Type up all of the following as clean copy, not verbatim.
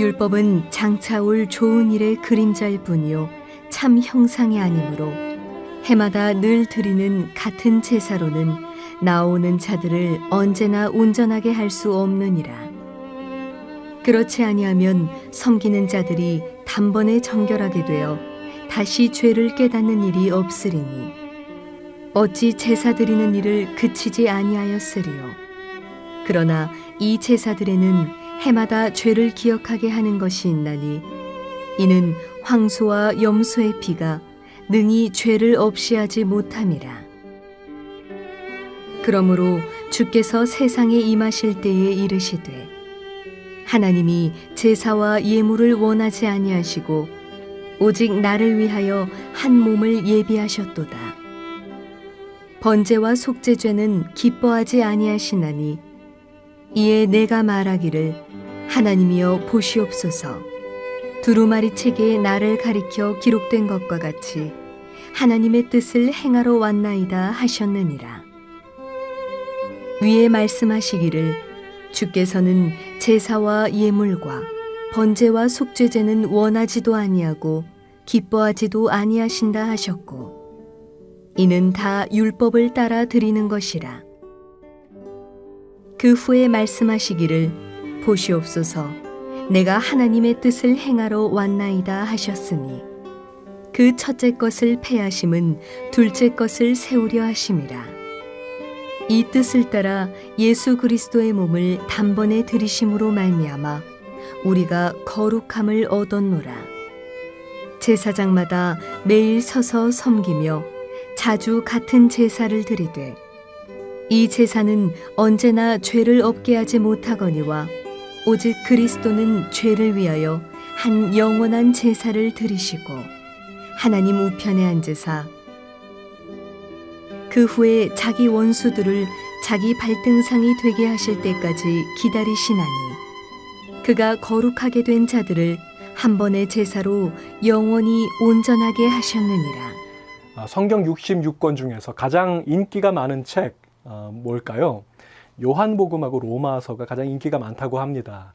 율법은 장차 올 좋은 일의 그림자일 뿐이요 참 형상이 아니므로 해마다 늘 드리는 같은 제사로는 나오는 자들을 언제나 온전하게 할 수 없느니라. 그렇지 아니하면 섬기는 자들이 단번에 정결하게 되어 다시 죄를 깨닫는 일이 없으리니 어찌 제사 드리는 일을 그치지 아니하였으리요. 그러나 이 제사들에는 해마다 죄를 기억하게 하는 것이 있나니 이는 황소와 염소의 피가 능히 죄를 없이 하지 못함이라. 그러므로 주께서 세상에 임하실 때에 이르시되 하나님이 제사와 예물을 원하지 아니하시고 오직 나를 위하여 한 몸을 예비하셨도다. 번제와 속죄죄는 기뻐하지 아니하시나니 이에 내가 말하기를 하나님이여 보시옵소서. 두루마리 책에 나를 가리켜 기록된 것과 같이 하나님의 뜻을 행하러 왔나이다 하셨느니라. 위에 말씀하시기를 주께서는 제사와 예물과 번제와 속죄제는 원하지도 아니하고 기뻐하지도 아니하신다 하셨고 이는 다 율법을 따라 드리는 것이라. 그 후에 말씀하시기를 보시옵소서 내가 하나님의 뜻을 행하러 왔나이다 하셨으니 그 첫째 것을 패하심은 둘째 것을 세우려 하심이라. 이 뜻을 따라 예수 그리스도의 몸을 단번에 들이심으로 말미암아 우리가 거룩함을 얻었노라. 제사장마다 매일 서서 섬기며 자주 같은 제사를 드리되 이 제사는 언제나 죄를 없게 하지 못하거니와 오직 그리스도는 죄를 위하여 한 영원한 제사를 드리시고 하나님 우편에 앉으사 그 후에 자기 원수들을 자기 발등상이 되게 하실 때까지 기다리시나니 그가 거룩하게 된 자들을 한 번의 제사로 영원히 온전하게 하셨느니라. 성경 66권 중에서 가장 인기가 많은 책 뭘까요? 요한복음하고 로마서가 가장 인기가 많다고 합니다.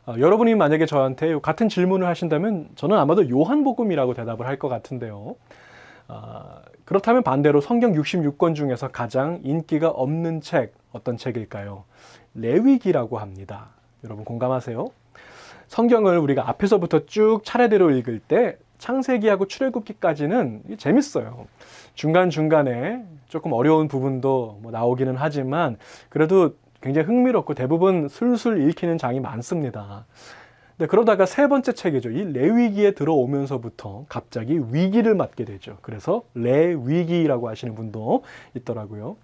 여러분이 만약에 저한테 같은 질문을 하신다면 저는 아마도 요한복음이라고 대답을 할 것 같은데요. 그렇다면 반대로 성경 66권 중에서 가장 인기가 없는 책 어떤 책일까요? 레위기라고 합니다. 여러분 공감하세요? 성경을 우리가 앞에서부터 쭉 차례대로 읽을 때 창세기하고 출애굽기까지는 재밌어요. 중간중간에 조금 어려운 부분도 나오기는 하지만 그래도 굉장히 흥미롭고 대부분 술술 읽히는 장이 많습니다. 근데 그러다가 세 번째 책이죠. 이 레위기에 들어오면서부터 갑자기 위기를 맞게 되죠. 그래서 레위기라고 하시는 분도 있더라고요.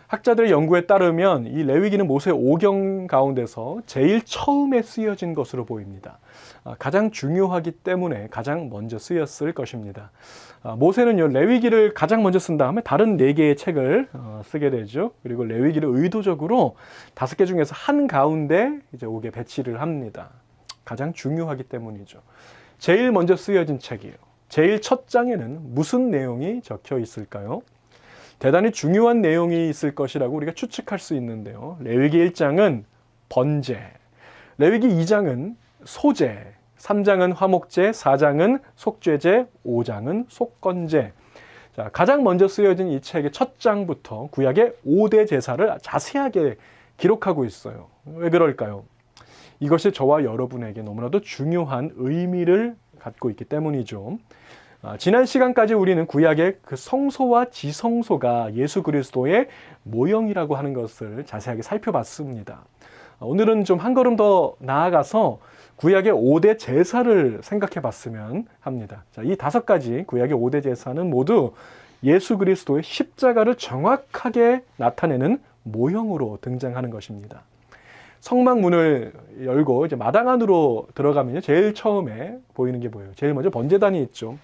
학자들의 연구에 따르면 이 레위기는 모세 오경 가운데서 제일 처음에 쓰여진 것으로 보입니다. 가장 중요하기 때문에 가장 먼저 쓰였을 것입니다. 모세는요, 레위기를 가장 먼저 쓴 다음에 다른 4개의 책을 쓰게 되죠. 그리고 레위기를 의도적으로 5개 중에서 한 가운데 이제 오게 배치를 합니다. 가장 중요하기 때문이죠. 제일 먼저 쓰여진 책이에요. 제일 첫 장에는 무슨 내용이 적혀 있을까요? 대단히 중요한 내용이 있을 것이라고 우리가 추측할 수 있는데요. 레위기 1장은 번제, 레위기 2장은 소제, 3장은 화목제, 4장은 속죄제, 5장은 속건제. 자, 가장 먼저 쓰여진 이 책의 첫 장부터 구약의 5대 제사를 자세하게 기록하고 있어요. 왜 그럴까요? 이것이 저와 여러분에게 너무나도 중요한 의미를 갖고 있기 때문이죠. 지난 시간까지 우리는 구약의 그 성소와 지성소가 예수 그리스도의 모형이라고 하는 것을 자세하게 살펴봤습니다. 오늘은 좀 한 걸음 더 나아가서 구약의 5대 제사를 생각해 봤으면 합니다. 자, 이 5가지 구약의 5대 제사는 모두 예수 그리스도의 십자가를 정확하게 나타내는 모형으로 등장하는 것입니다. 성막문을 열고 이제 마당 안으로 들어가면 제일 처음에 보이는 게 뭐예요? 제일 먼저 번제단이 있죠.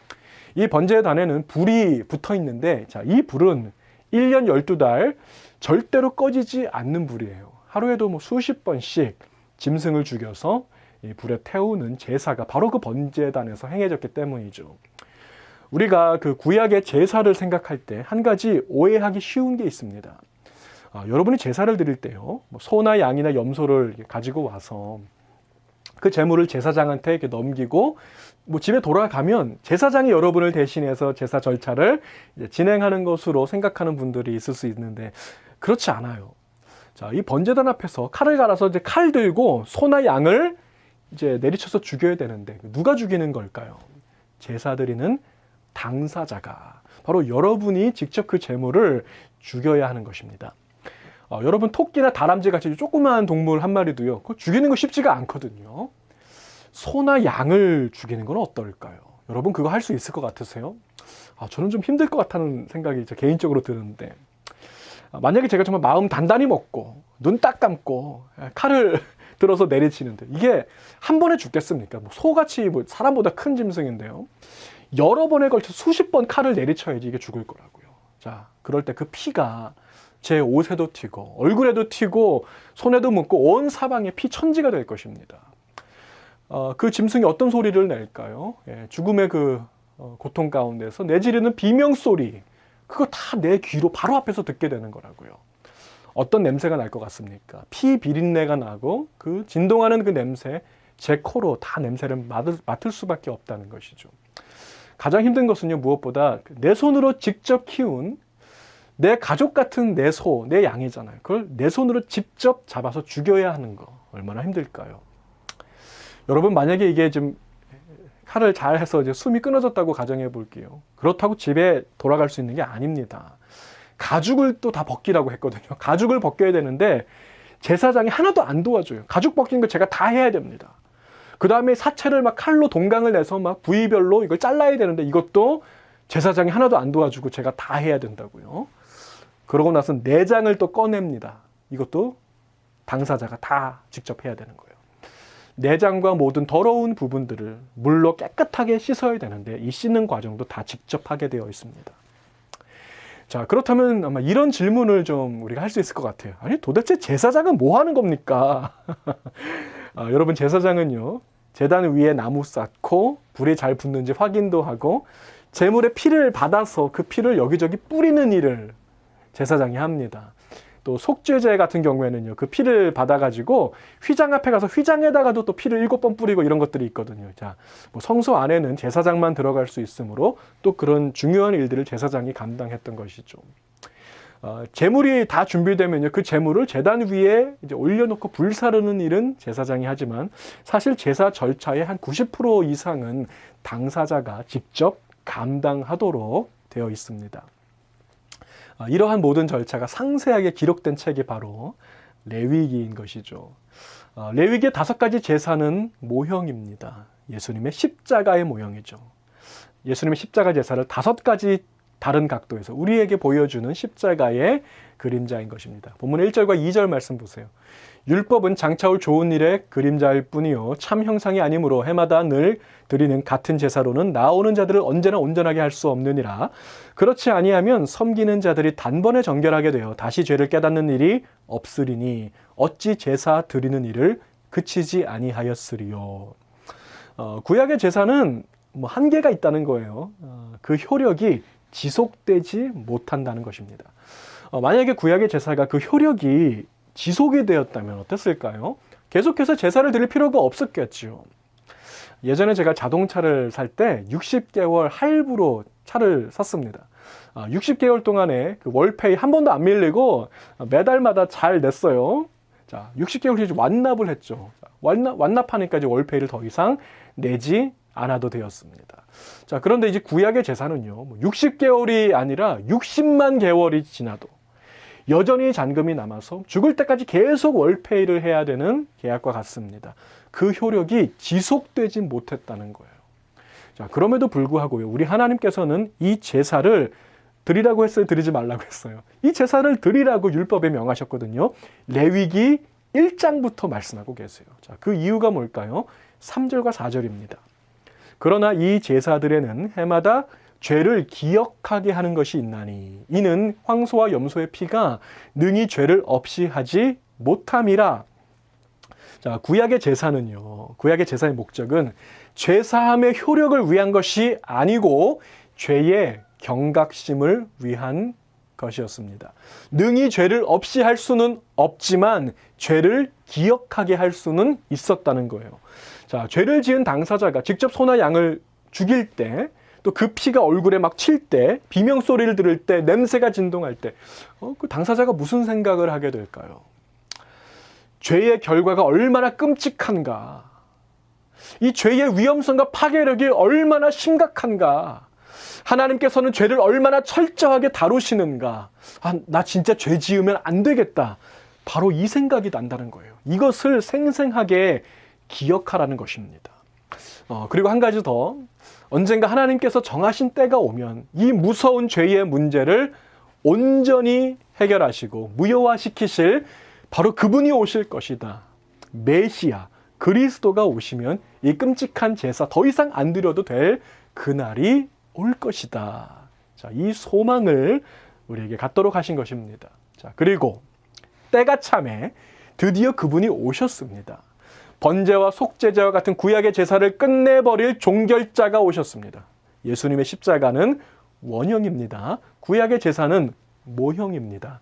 이 번제단에는 불이 붙어 있는데, 자, 이 불은 1년 12달 절대로 꺼지지 않는 불이에요. 하루에도 수십 번씩 짐승을 죽여서 이 불에 태우는 제사가 바로 그 번제단에서 행해졌기 때문이죠. 우리가 그 구약의 제사를 생각할 때 한 가지 오해하기 쉬운 게 있습니다. 여러분이 제사를 드릴 때요, 소나 양이나 염소를 가지고 와서 그 재물을 제사장한테 이렇게 넘기고 뭐 집에 돌아가면 제사장이 여러분을 대신해서 제사 절차를 이제 진행하는 것으로 생각하는 분들이 있을 수 있는데 그렇지 않아요. 자, 이 번제단 앞에서 칼을 갈아서 이제 칼 들고 소나 양을 이제 내리쳐서 죽여야 되는데 누가 죽이는 걸까요? 제사 드리는 당사자가 바로 여러분이 직접 그 제물을 죽여야 하는 것입니다. 여러분 토끼나 다람쥐 같이 조그마한 동물 한 마리도요. 그거 죽이는 거 쉽지가 않거든요. 소나 양을 죽이는 건 어떨까요? 여러분 그거 할 수 있을 것 같으세요? 저는 좀 힘들 것 같다는 생각이 개인적으로 드는데 만약에 제가 정말 마음 단단히 먹고 눈 딱 감고 칼을 들어서 내리치는데 이게 한 번에 죽겠습니까? 뭐 소같이 뭐 사람보다 큰 짐승인데요. 여러 번에 걸쳐 수십 번 칼을 내리쳐야지 이게 죽을 거라고요. 자, 그럴 때 그 피가 제 옷에도 튀고 얼굴에도 튀고 손에도 묻고 온 사방에 피 천지가 될 것입니다. 그 짐승이 어떤 소리를 낼까요? 죽음의 그 고통 가운데서 내지르는 비명소리 그거 다 내 귀로 바로 앞에서 듣게 되는 거라고요. 어떤 냄새가 날 것 같습니까? 피 비린내가 나고 그 진동하는 그 냄새 제 코로 다 냄새를 맡을 수밖에 없다는 것이죠. 가장 힘든 것은요 무엇보다 내 손으로 직접 키운 내 가족 같은 내 소, 내 양이잖아요. 그걸 내 손으로 직접 잡아서 죽여야 하는 거 얼마나 힘들까요? 여러분 만약에 이게 좀 칼을 잘 해서 이제 숨이 끊어졌다고 가정해 볼게요. 그렇다고 집에 돌아갈 수 있는 게 아닙니다. 가죽을 또 다 벗기라고 했거든요. 가죽을 벗겨야 되는데 제사장이 하나도 안 도와줘요. 가죽 벗기는 거 제가 다 해야 됩니다. 그 다음에 사체를 막 칼로 동강을 내서 막 부위별로 이걸 잘라야 되는데 이것도 제사장이 하나도 안 도와주고 제가 다 해야 된다고요. 그러고 나서 내장을 또 꺼냅니다. 이것도 당사자가 다 직접 해야 되는 거예요. 내장과 모든 더러운 부분들을 물로 깨끗하게 씻어야 되는데 이 씻는 과정도 다 직접 하게 되어 있습니다. 자, 그렇다면 아마 이런 질문을 좀 우리가 할 수 있을 것 같아요. 아니, 도대체 제사장은 뭐 하는 겁니까? 여러분, 제사장은요, 제단 위에 나무 쌓고 불이 잘 붙는지 확인도 하고 제물의 피를 받아서 그 피를 여기저기 뿌리는 일을 제사장이 합니다. 또 속죄제 같은 경우에는요, 그 피를 받아가지고 휘장 앞에 가서 휘장에다가도 또 피를 7번 뿌리고 이런 것들이 있거든요. 자, 뭐 성소 안에는 제사장만 들어갈 수 있으므로 또 그런 중요한 일들을 제사장이 감당했던 것이죠. 제물이 다 준비되면요, 그 제물을 제단 위에 이제 올려놓고 불사르는 일은 제사장이 하지만 사실 제사 절차의 한 90% 이상은 당사자가 직접 감당하도록 되어 있습니다. 이러한 모든 절차가 상세하게 기록된 책이 바로 레위기인 것이죠. 레위기의 5가지 제사는 모형입니다. 예수님의 십자가의 모형이죠. 예수님의 십자가 제사를 5가지 다른 각도에서 우리에게 보여주는 십자가의 그림자인 것입니다. 본문 1절과 2절 말씀 보세요. 율법은 장차 올 좋은 일의 그림자일 뿐이요 참 형상이 아니므로 해마다 늘 드리는 같은 제사로는 나오는 자들을 언제나 온전하게 할 수 없느니라. 그렇지 아니하면 섬기는 자들이 단번에 정결하게 되어 다시 죄를 깨닫는 일이 없으리니 어찌 제사 드리는 일을 그치지 아니하였으리요. 구약의 제사는 뭐 한계가 있다는 거예요. 그 효력이 지속되지 못한다는 것입니다. 만약에 구약의 제사가 그 효력이 지속이 되었다면 어땠을까요? 계속해서 제사를 드릴 필요가 없었겠죠. 예전에 제가 자동차를 살 때 60개월 할부로 차를 샀습니다. 60개월 동안에 그 월페이 한 번도 안 밀리고 매달마다 잘 냈어요. 자, 60개월 뒤에 완납을 했죠. 완납하니까 이제 월페이를 더 이상 내지 않아도 되었습니다. 자, 그런데 이제 구약의 제사는요, 60개월이 아니라 60만 개월이 지나도 여전히 잔금이 남아서 죽을 때까지 계속 월페이를 해야 되는 계약과 같습니다. 그 효력이 지속되지 못했다는 거예요. 자, 그럼에도 불구하고요, 우리 하나님께서는 이 제사를 드리라고 했어요? 드리지 말라고 했어요? 이 제사를 드리라고 율법에 명하셨거든요. 레위기 1장부터 말씀하고 계세요. 자, 그 이유가 뭘까요? 3절과 4절입니다. 그러나 이 제사들에는 해마다 죄를 기억하게 하는 것이 있나니 이는 황소와 염소의 피가 능히 죄를 없이 하지 못함이라. 자, 구약의 제사는요, 구약의 제사의 목적은 죄사함의 효력을 위한 것이 아니고 죄의 경각심을 위한 것이었습니다. 능히 죄를 없이 할 수는 없지만 죄를 기억하게 할 수는 있었다는 거예요. 자, 죄를 지은 당사자가 직접 소나 양을 죽일 때, 또 그 피가 얼굴에 막 칠 때, 비명 소리를 들을 때, 냄새가 진동할 때, 그 당사자가 무슨 생각을 하게 될까요? 죄의 결과가 얼마나 끔찍한가, 이 죄의 위험성과 파괴력이 얼마나 심각한가, 하나님께서는 죄를 얼마나 철저하게 다루시는가, 나 진짜 죄 지으면 안 되겠다, 바로 이 생각이 난다는 거예요. 이것을 생생하게 기억하라는 것입니다. 그리고 한 가지 더, 언젠가 하나님께서 정하신 때가 오면 이 무서운 죄의 문제를 온전히 해결하시고 무효화시키실 바로 그분이 오실 것이다. 메시아, 그리스도가 오시면 이 끔찍한 제사 더 이상 안 드려도 될 그날이 올 것이다. 자, 이 소망을 우리에게 갖도록 하신 것입니다. 자, 그리고 때가 참에 드디어 그분이 오셨습니다. 번제와 속죄제와 같은 구약의 제사를 끝내버릴 종결자가 오셨습니다. 예수님의 십자가는 원형입니다. 구약의 제사는 모형입니다.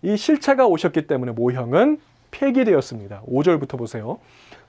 이 실체가 오셨기 때문에 모형은 폐기되었습니다. 5절부터 보세요.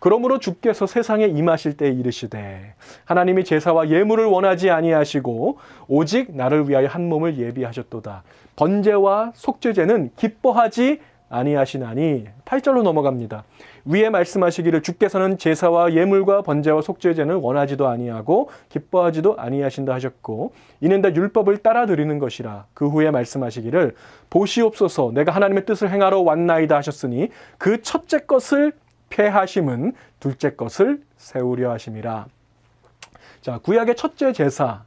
그러므로 주께서 세상에 임하실 때 이르시되 하나님이 제사와 예물을 원하지 아니하시고 오직 나를 위하여 한 몸을 예비하셨도다. 번제와 속죄제는 기뻐하지 아니하시나니 8절로 넘어갑니다. 위에 말씀하시기를 주께서는 제사와 예물과 번제와 속죄제는 원하지도 아니하고 기뻐하지도 아니하신다 하셨고 이는 다 율법을 따라 드리는 것이라. 그 후에 말씀하시기를 보시옵소서 내가 하나님의 뜻을 행하러 왔나이다 하셨으니 그 첫째 것을 폐하심은 둘째 것을 세우려 하심이라. 자, 구약의 첫째 제사,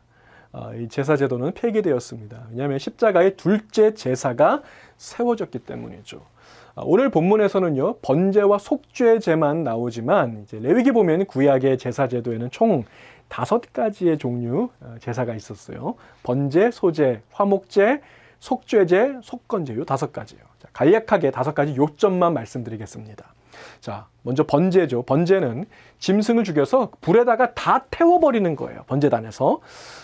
이 제사 제도는 폐기되었습니다. 왜냐하면 십자가의 둘째 제사가 세워졌기 때문이죠. 오늘 본문에서는요, 번제와 속죄제만 나오지만 이제 레위기 보면 구약의 제사 제도에는 총 5가지의 종류 제사가 있었어요. 번제, 소제, 화목제, 속죄제, 속건제, 요 5가지예요. 자, 간략하게 5가지 요점만 말씀드리겠습니다. 자, 먼저 번제죠. 번제는 짐승을 죽여서 불에다가 다 태워버리는 거예요. 번제단에서.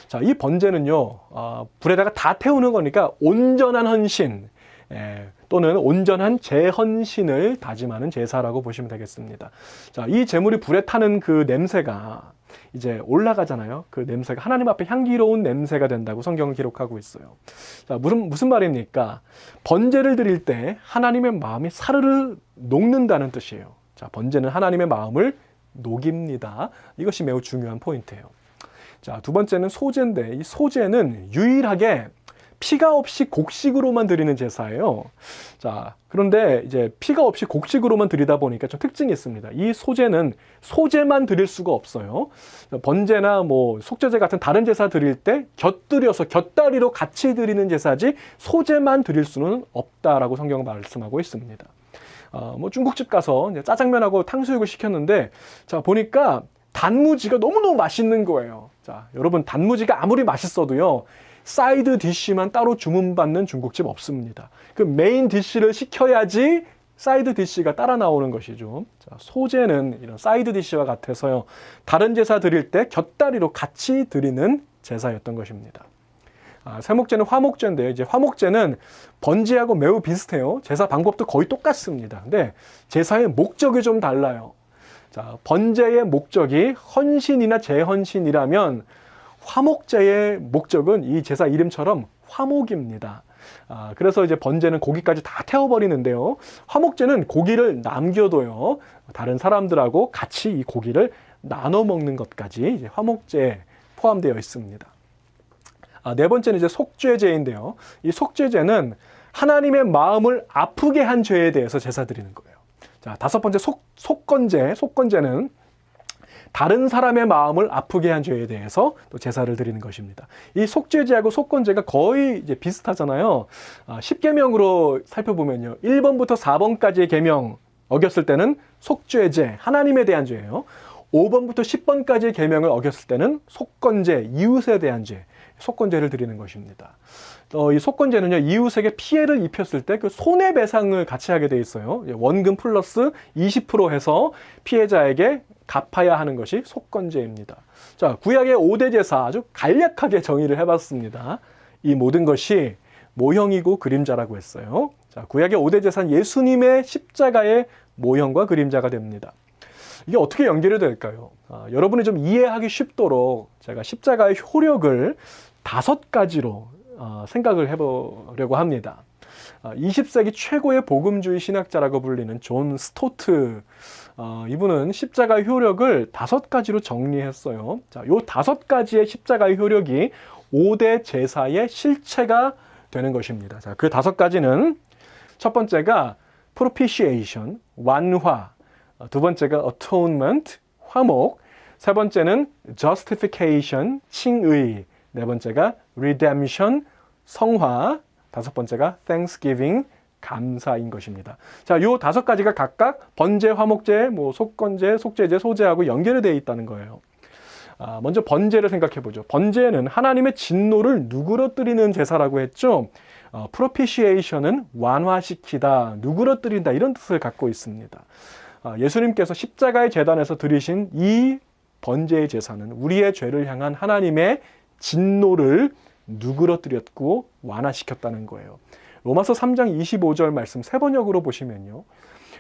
자, 이 번제는요, 불에다가 다 태우는 거니까 온전한 헌신, 또는 온전한 재헌신을 다짐하는 제사라고 보시면 되겠습니다. 자, 이 제물이 불에 타는 그 냄새가 이제 올라가잖아요. 그 냄새가 하나님 앞에 향기로운 냄새가 된다고 성경은 기록하고 있어요. 자, 무슨 말입니까? 번제를 드릴 때 하나님의 마음이 사르르 녹는다는 뜻이에요. 자, 번제는 하나님의 마음을 녹입니다. 이것이 매우 중요한 포인트예요. 자, 두 번째는 소제인데 이 소제는 유일하게 피가 없이 곡식으로만 드리는 제사예요. 자, 그런데 이제 피가 없이 곡식으로만 드리다 보니까 좀 특징이 있습니다. 이 소제는 소제만 드릴 수가 없어요. 번제나 뭐 속죄제 같은 다른 제사 드릴 때 곁들여서 곁다리로 같이 드리는 제사지 소제만 드릴 수는 없다라고 성경은 말씀하고 있습니다. 뭐 중국집 가서 이제 짜장면하고 탕수육을 시켰는데 자, 보니까 단무지가 너무너무 맛있는 거예요. 자, 여러분 단무지가 아무리 맛있어도요. 사이드 디쉬만 따로 주문받는 중국집 없습니다. 그 메인 디쉬를 시켜야지 사이드 디쉬가 따라 나오는 것이죠. 자, 소제는 이런 사이드 디쉬와 같아서요. 다른 제사 드릴 때 곁다리로 같이 드리는 제사였던 것입니다. 세목제는 화목제인데요. 이제 화목제는 번제하고 매우 비슷해요. 제사 방법도 거의 똑같습니다. 근데 제사의 목적이 좀 달라요. 자, 번제의 목적이 헌신이나 재헌신이라면 화목제의 목적은 이 제사 이름처럼 화목입니다. 그래서 이제 번제는 고기까지 다 태워버리는데요. 화목제는 고기를 남겨둬요. 다른 사람들하고 같이 이 고기를 나눠 먹는 것까지 이제 화목제에 포함되어 있습니다. 네 번째는 이제 속죄제인데요. 이 속죄제는 하나님의 마음을 아프게 한 죄에 대해서 제사 드리는 거예요. 자, 다섯 번째 속건제는 다른 사람의 마음을 아프게 한 죄에 대해서 또 제사를 드리는 것입니다. 이 속죄제하고 속건제가 거의 이제 비슷하잖아요. 10계명으로 살펴보면요. 1번부터 4번까지의 계명 어겼을 때는 속죄제, 하나님에 대한 죄예요. 5번부터 10번까지의 계명을 어겼을 때는 속건제, 이웃에 대한 죄, 속건제를 드리는 것입니다. 이 속건제는요, 이웃에게 피해를 입혔을 때 그 손해배상을 같이 하게 돼 있어요. 원금 플러스 20% 해서 피해자에게 갚아야 하는 것이 속건제입니다. 자, 구약의 5대 제사 아주 간략하게 정의를 해봤습니다. 이 모든 것이 모형이고 그림자라고 했어요. 자, 구약의 5대 제사는 예수님의 십자가의 모형과 그림자가 됩니다. 이게 어떻게 연결이 될까요? 여러분이 좀 이해하기 쉽도록 제가 십자가의 효력을 5가지로 생각을 해보려고 합니다. 20세기 최고의 복음주의 신학자라고 불리는 존 스토트, 이분은 십자가의 효력을 5가지로 정리했어요. 자, 요 5가지의 십자가의 효력이 5대 제사의 실체가 되는 것입니다. 자, 그 5가지는 첫 번째가 propitiation, 완화, 두 번째가 atonement, 화목, 세 번째는 justification, 칭의, 네 번째가 redemption, 성화, 다섯 번째가 thanksgiving, 감사인 것입니다. 자, 요 5가지가 각각 번제, 화목제, 속건제, 속죄제, 소제하고 연결이 되어 있다는 거예요. 먼저 번제를 생각해 보죠. 번제는 하나님의 진노를 누그러뜨리는 제사라고 했죠. propitiation은 완화시키다, 누그러뜨린다 이런 뜻을 갖고 있습니다. 예수님께서 십자가의 제단에서 드리신 이 번제의 제사는 우리의 죄를 향한 하나님의 진노를 누그러뜨렸고 완화시켰다는 거예요. 로마서 3장 25절 말씀 세번역으로 보시면요.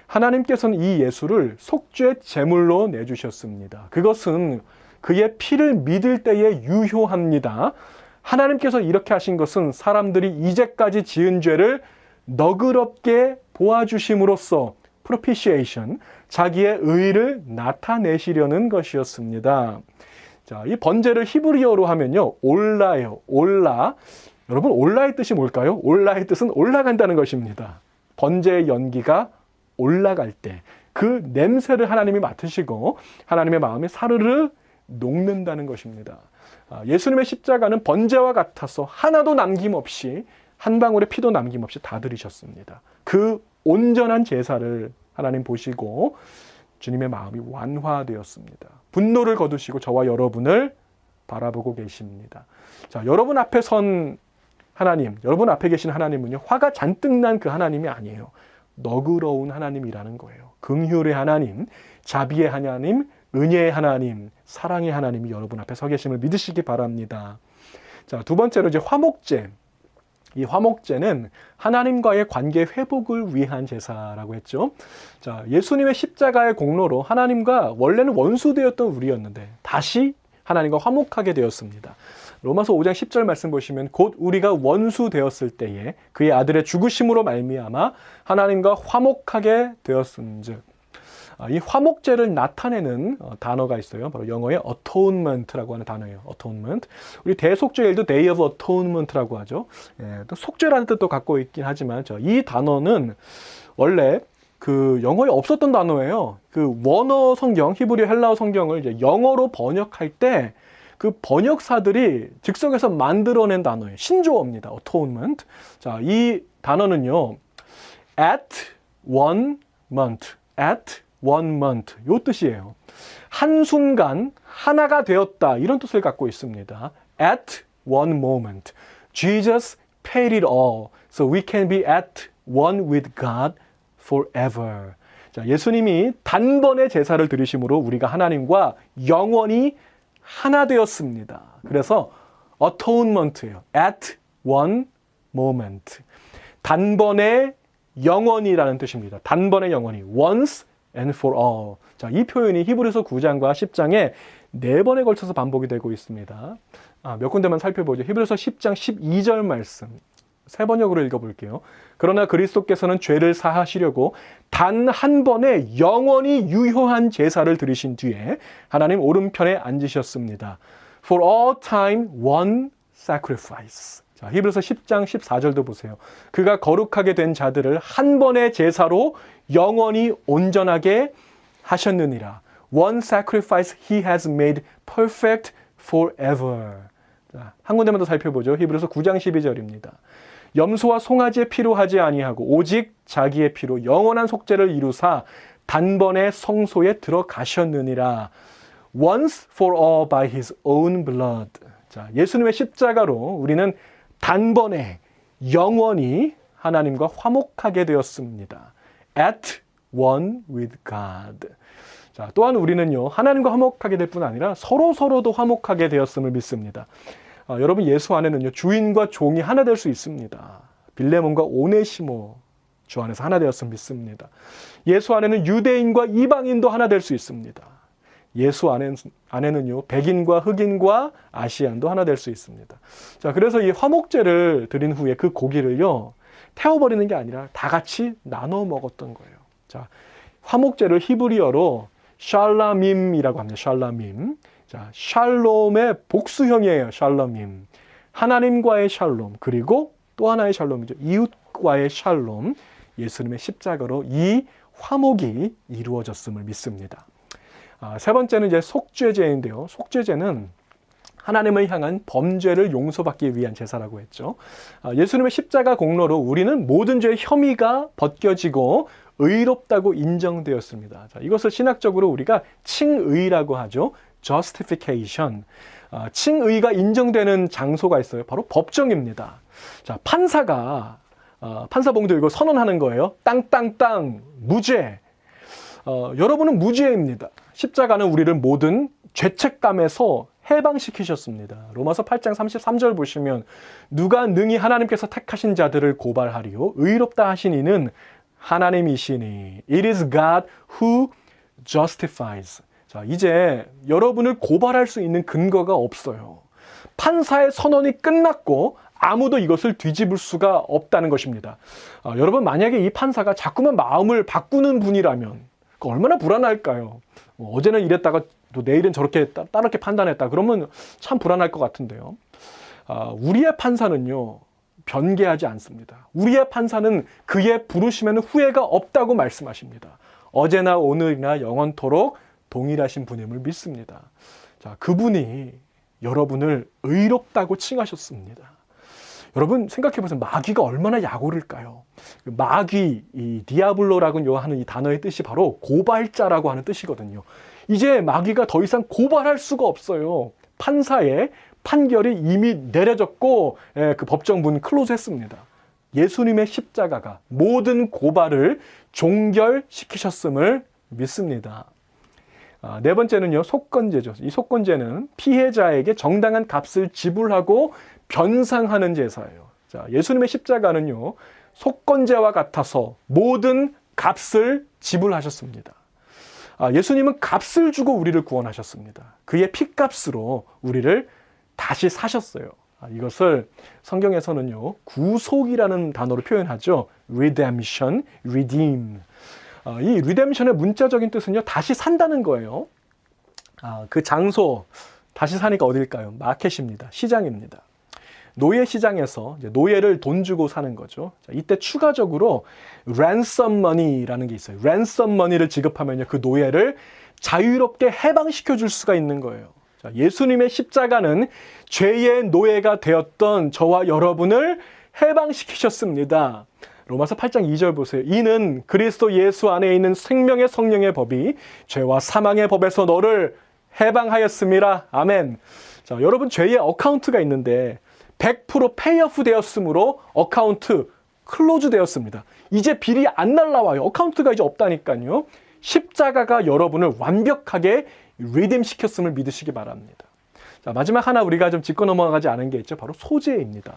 하나님께서는 이 예수를 속죄 제물로 내주셨습니다. 그것은 그의 피를 믿을 때에 유효합니다. 하나님께서 이렇게 하신 것은 사람들이 이제까지 지은 죄를 너그럽게 보아주심으로써 propitiation, 자기의 의를 나타내시려는 것이었습니다. 자, 이 번제를 히브리어로 하면요, 올라예요. 올라. 여러분, 올라의 뜻이 뭘까요? 올라의 뜻은 올라간다는 것입니다. 번제의 연기가 올라갈 때 그 냄새를 하나님이 맡으시고 하나님의 마음에 사르르 녹는다는 것입니다. 예수님의 십자가는 번제와 같아서 하나도 남김없이, 한 방울의 피도 남김없이 다 드리셨습니다. 그 온전한 제사를 하나님 보시고 주님의 마음이 완화되었습니다. 분노를 거두시고 저와 여러분을 바라보고 계십니다. 자, 여러분 앞에 선 하나님, 여러분 앞에 계신 하나님은요, 화가 잔뜩 난 그 하나님이 아니에요. 너그러운 하나님이라는 거예요. 긍휼의 하나님, 자비의 하나님, 은혜의 하나님, 사랑의 하나님이 여러분 앞에 서 계심을 믿으시기 바랍니다. 자, 두 번째로 이제 화목제. 이 화목제는 하나님과의 관계 회복을 위한 제사라고 했죠. 자, 예수님의 십자가의 공로로 하나님과 원래는 원수되었던 우리였는데 다시 하나님과 화목하게 되었습니다. 로마서 5장 10절 말씀 보시면 곧 우리가 원수 되었을 때에 그의 아들의 죽으심으로 말미암아 하나님과 화목하게 되었음즉, 이 화목제를 나타내는 단어가 있어요. 바로 영어의 atonement라고 하는 단어예요. atonement. 우리 대속죄일도 Day of Atonement라고 하죠. 또 속죄라는 뜻도 갖고 있긴 하지만 이 단어는 원래 그 영어에 없었던 단어예요. 그 원어 성경, 히브리 헬라어 성경을 이제 영어로 번역할 때 그 번역사들이 즉석에서 만들어낸 단어예요. 신조어입니다. atonement. 자, 이 단어는요, at one month, at one month, 요 뜻이에요. 한순간 하나가 되었다, 이런 뜻을 갖고 있습니다. At one moment, Jesus paid it all, so we can be at one with God forever. 자, 예수님이 단번에 제사를 드리심으로 우리가 하나님과 영원히 하나 되었습니다. 그래서 atonement예요. At one moment. 단번에 영원이라는 뜻입니다. 단번에 영원히. Once and for all. 자, 이 표현이 히브리서 9장과 10장에 4번에 걸쳐서 반복이 되고 있습니다. 몇 군데만 살펴보죠. 히브리서 10장 12절 말씀. 3번역으로 읽어볼게요. 그러나 그리스도께서는 죄를 사하시려고 단 한 번에 영원히 유효한 제사를 드리신 뒤에 하나님 오른편에 앉으셨습니다. For all time one sacrifice. 자, 히브리서 10장 14절도 보세요. 그가 거룩하게 된 자들을 한 번의 제사로 영원히 온전하게 하셨느니라. One sacrifice he has made perfect forever. 자, 한 군데만 더 살펴보죠. 히브리서 9장 12절입니다. 염소와 송아지의 피로 하지 아니하고 오직 자기의 피로 영원한 속죄를 이루사 단번에 성소에 들어가셨느니라. Once for all by his own blood. 자, 예수님의 십자가로 우리는 단번에 영원히 하나님과 화목하게 되었습니다. At one with God. 자, 또한 우리는요, 하나님과 화목하게 될 뿐 아니라 서로도 화목하게 되었음을 믿습니다. 여러분, 예수 안에는요, 주인과 종이 하나 될 수 있습니다. 빌레몬과 오네시모 주 안에서 하나 되었음을 믿습니다. 예수 안에는 유대인과 이방인도 하나 될 수 있습니다. 예수 안에는요, 백인과 흑인과 아시안도 하나 될 수 있습니다. 자, 그래서 이 화목제를 드린 후에 그 고기를요, 태워버리는 게 아니라 다 같이 나눠 먹었던 거예요. 자, 화목제를 히브리어로 샬라밈이라고 합니다. 샬라밈. 자, 샬롬의 복수형이에요. 샬라밈. 하나님과의 샬롬, 그리고 또 하나의 샬롬이죠. 이웃과의 샬롬. 예수님의 십자가로 이 화목이 이루어졌음을 믿습니다. 세 번째는 이제 속죄제인데요. 속죄제는 하나님을 향한 범죄를 용서받기 위한 제사라고 했죠. 예수님의 십자가 공로로 우리는 모든 죄의 혐의가 벗겨지고 의롭다고 인정되었습니다. 자, 이것을 신학적으로 우리가 칭의라고 하죠. justification. 칭의가 인정되는 장소가 있어요. 바로 법정입니다. 자, 판사가 판사봉 들고 선언하는 거예요. 땅땅땅 무죄. 여러분은 무죄입니다. 십자가는 우리를 모든 죄책감에서 해방시키셨습니다. 로마서 8장 33절 보시면 누가 능히 하나님께서 택하신 자들을 고발하리요 의롭다 하신 이는 하나님이시니 It is God who justifies. 자, 이제 여러분을 고발할 수 있는 근거가 없어요. 판사의 선언이 끝났고 아무도 이것을 뒤집을 수가 없다는 것입니다. 여러분, 만약에 이 판사가 자꾸만 마음을 바꾸는 분이라면 얼마나 불안할까요? 어제는 이랬다가 또 내일은 저렇게 다르게 판단했다. 그러면 참 불안할 것 같은데요. 우리의 판사는요, 변개하지 않습니다. 우리의 판사는 그의 부르심에는 후회가 없다고 말씀하십니다. 어제나 오늘이나 영원토록 동일하신 분임을 믿습니다. 자, 그분이 여러분을 의롭다고 칭하셨습니다. 여러분 생각해보세요. 마귀가 얼마나 약오를까요? 마귀, 이 디아블로라고 하는 이 단어의 뜻이 바로 고발자라고 하는 뜻이거든요. 이제 마귀가 더 이상 고발할 수가 없어요. 판사의 판결이 이미 내려졌고 그 법정문 클로즈했습니다. 예수님의 십자가가 모든 고발을 종결시키셨음을 믿습니다. 네 번째는요, 속건제죠. 이 속건제는 피해자에게 정당한 값을 지불하고 변상하는 제사예요. 자, 예수님의 십자가는요, 속건제와 같아서 모든 값을 지불하셨습니다. 예수님은 값을 주고 우리를 구원하셨습니다. 그의 피값으로 우리를 다시 사셨어요. 이것을 성경에서는요, 구속이라는 단어로 표현하죠. redemption, redeem. 이 redemption의 문자적인 뜻은요, 다시 산다는 거예요. 그 장소, 다시 사니까 어딜까요? 마켓입니다. 시장입니다. 노예 시장에서 이제 노예를 돈 주고 사는 거죠. 자, 이때 추가적으로 ransom money라는 게 있어요. ransom money를 지급하면요, 그 노예를 자유롭게 해방시켜 줄 수가 있는 거예요. 자, 예수님의 십자가는 죄의 노예가 되었던 저와 여러분을 해방시키셨습니다. 로마서 8장 2절 보세요. 이는 그리스도 예수 안에 있는 생명의 성령의 법이 죄와 사망의 법에서 너를 해방하였음이라. 아멘. 자, 여러분 죄의 어카운트가 있는데 100% 페이오프 되었으므로 어카운트 클로즈 되었습니다. 이제 빌이 안 날라와요. 어카운트가 이제 없다니까요. 십자가가 여러분을 완벽하게 리딤 시켰음을 믿으시기 바랍니다. 자, 마지막 하나 우리가 좀 짚고 넘어가지 않은 게 있죠. 바로 소제입니다.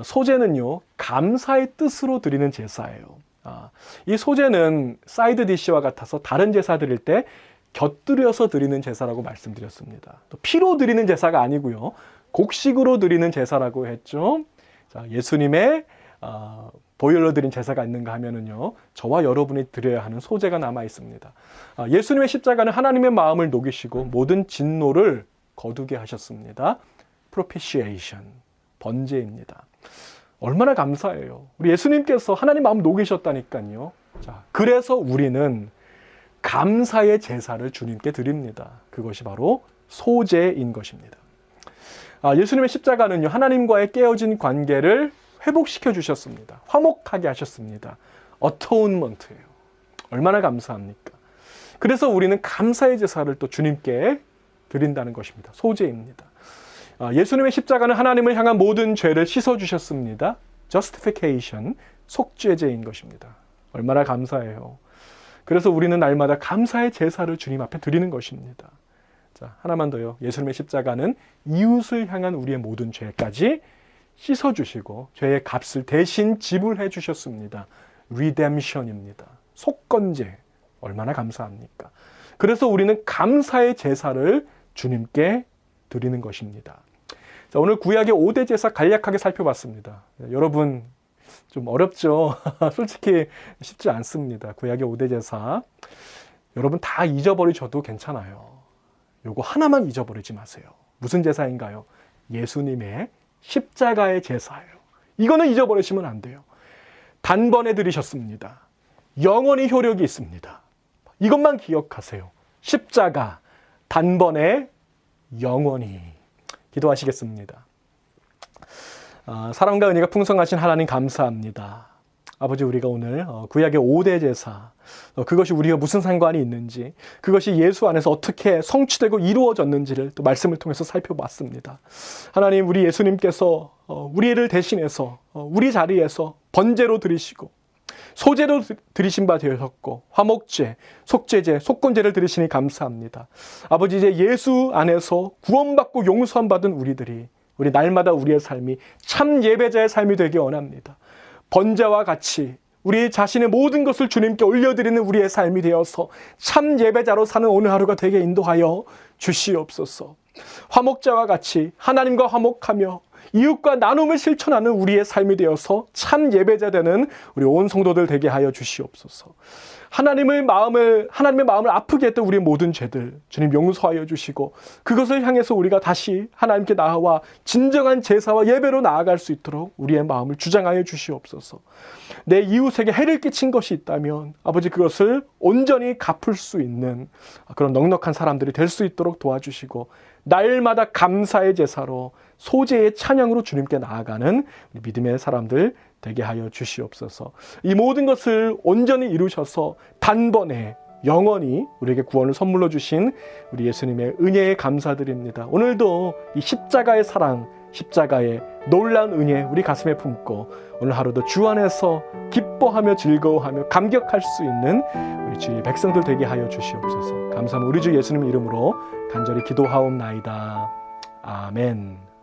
소제는요, 감사의 뜻으로 드리는 제사예요. 이 소제는 사이드 디시와 같아서 다른 제사 드릴 때 곁들여서 드리는 제사라고 말씀드렸습니다. 또 피로 드리는 제사가 아니고요, 곡식으로 드리는 제사라고 했죠. 자, 예수님의 보혈로 드린 제사가 있는가 하면은요, 저와 여러분이 드려야 하는 소제가 남아 있습니다. 예수님의 십자가는 하나님의 마음을 녹이시고 모든 진노를 거두게 하셨습니다. propitiation, 번제입니다. 얼마나 감사해요. 우리 예수님께서 하나님 마음 녹이셨다니까요. 자, 그래서 우리는 감사의 제사를 주님께 드립니다. 그것이 바로 소제인 것입니다. 예수님의 십자가는요, 하나님과의 깨어진 관계를 회복시켜 주셨습니다. 화목하게 하셨습니다. 어토운먼트예요. 얼마나 감사합니까? 그래서 우리는 감사의 제사를 또 주님께 드린다는 것입니다. 소제입니다. 예수님의 십자가는 하나님을 향한 모든 죄를 씻어주셨습니다. justification, 속죄제인 것입니다. 얼마나 감사해요. 그래서 우리는 날마다 감사의 제사를 주님 앞에 드리는 것입니다. 자, 하나만 더요. 예수님의 십자가는 이웃을 향한 우리의 모든 죄까지 씻어주시고 죄의 값을 대신 지불해 주셨습니다. 리뎀션입니다. 속건제. 얼마나 감사합니까? 그래서 우리는 감사의 제사를 주님께 드리는 것입니다. 자, 오늘 구약의 5대 제사 간략하게 살펴봤습니다. 여러분 좀 어렵죠? 솔직히 쉽지 않습니다. 구약의 5대 제사. 여러분 다 잊어버리셔도 괜찮아요. 요거 하나만 잊어버리지 마세요. 무슨 제사인가요? 예수님의 십자가의 제사예요. 이거는 잊어버리시면 안 돼요. 단번에 드리셨습니다. 영원히 효력이 있습니다. 이것만 기억하세요. 십자가, 단번에, 영원히. 기도하시겠습니다. 사랑과 은혜가 풍성하신 하나님 감사합니다. 아버지, 우리가 오늘 구약의 5대 제사, 그것이 우리와 무슨 상관이 있는지, 그것이 예수 안에서 어떻게 성취되고 이루어졌는지를 또 말씀을 통해서 살펴봤습니다. 하나님, 우리 예수님께서 우리를 대신해서 우리 자리에서 번제로 드리시고 소제로 드리신 바 되셨고 화목제, 속죄제, 속건제를 드리시니 감사합니다. 아버지, 이제 예수 안에서 구원받고 용서함 받은 우리 날마다 우리의 삶이 참 예배자의 삶이 되기 원합니다. 번제와 같이 우리 자신의 모든 것을 주님께 올려드리는 우리의 삶이 되어서 참 예배자로 사는 오늘 하루가 되게 인도하여 주시옵소서. 화목자와 같이 하나님과 화목하며 이웃과 나눔을 실천하는 우리의 삶이 되어서 참 예배자 되는 우리 온 성도들 되게 하여 주시옵소서. 하나님의 마음을 아프게 했던 우리의 모든 죄들 주님 용서하여 주시고 그것을 향해서 우리가 다시 하나님께 나아와 진정한 제사와 예배로 나아갈 수 있도록 우리의 마음을 주장하여 주시옵소서. 내 이웃에게 해를 끼친 것이 있다면 아버지, 그것을 온전히 갚을 수 있는 그런 넉넉한 사람들이 될 수 있도록 도와주시고 날마다 감사의 제사로 소제의 찬양으로 주님께 나아가는 믿음의 사람들 되게 하여 주시옵소서. 이 모든 것을 온전히 이루셔서 단번에 영원히 우리에게 구원을 선물로 주신 우리 예수님의 은혜에 감사드립니다. 오늘도 이 십자가의 사랑, 십자가의 놀라운 은혜 우리 가슴에 품고 오늘 하루도 주 안에서 기뻐하며 즐거워하며 감격할 수 있는 우리 주의 백성들 되게 하여 주시옵소서. 감사합니다. 우리 주 예수님 이름으로 간절히 기도하옵나이다. 아멘.